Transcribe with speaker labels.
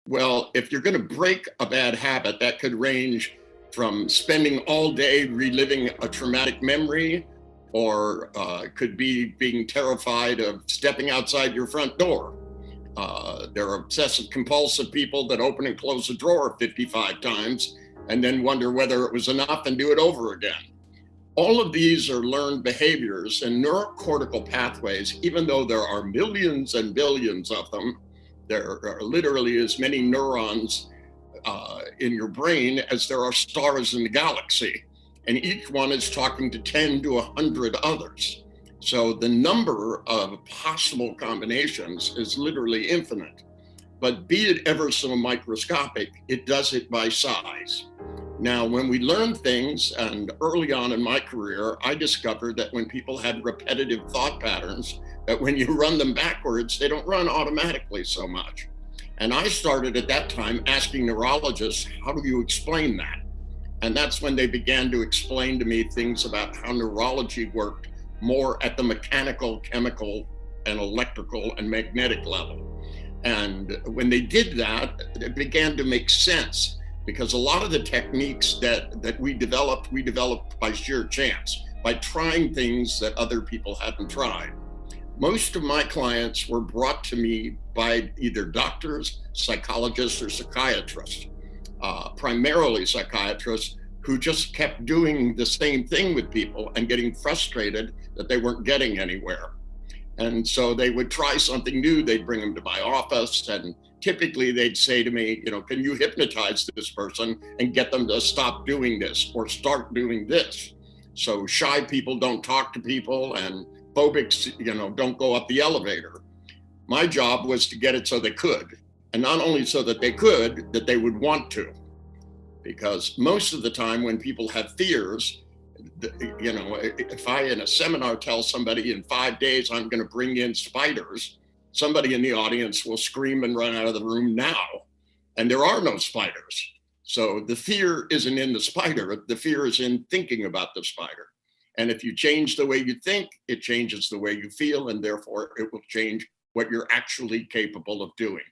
Speaker 1: Well, if you're going to break a bad habit, that could range from spending all day reliving a traumatic memory, or could be being terrified of stepping outside your front door. There are obsessive compulsive people that open and close a drawer 55 times and then wonder whether it was enough and do it over again. All of these are learned behaviors and neurocortical pathways. Even though there are millions and billions of them, there are literally as many neurons in your brain as there are stars in the galaxy. And each one is talking to 10 to 100 others. So the number of possible combinations is literally infinite. But be it ever so microscopic, it does it by size. Now, when we learn things, and early on in my career, I discovered that when people had repetitive thought patterns, that when you run them backwards, they don't run automatically so much. And I started at that time asking neurologists, how do you explain that? And that's when they began to explain to me things about how neurology worked more at the mechanical, chemical, and electrical and magnetic level. And when they did that, it began to make sense, because a lot of the techniques that we developed by sheer chance, by trying things that other people hadn't tried. Most of my clients were brought to me by either doctors, psychologists, or psychiatrists, primarily psychiatrists, who just kept doing the same thing with people and getting frustrated that they weren't getting anywhere. And so they would try something new. They'd bring them to my office, and typically they'd say to me, can you hypnotize this person and get them to stop doing this or start doing this? So shy people don't talk to people, and phobics, don't go up the elevator. My job was to get it so they could. And not only so that they could, that they would want to. Because most of the time when people have fears, if I in a seminar tell somebody in 5 days I'm going to bring in spiders, somebody in the audience will scream and run out of the room now. And there are no spiders. So the fear isn't in the spider. The fear is in thinking about the spider. And if you change the way you think, it changes the way you feel, and therefore it will change what you're actually capable of doing.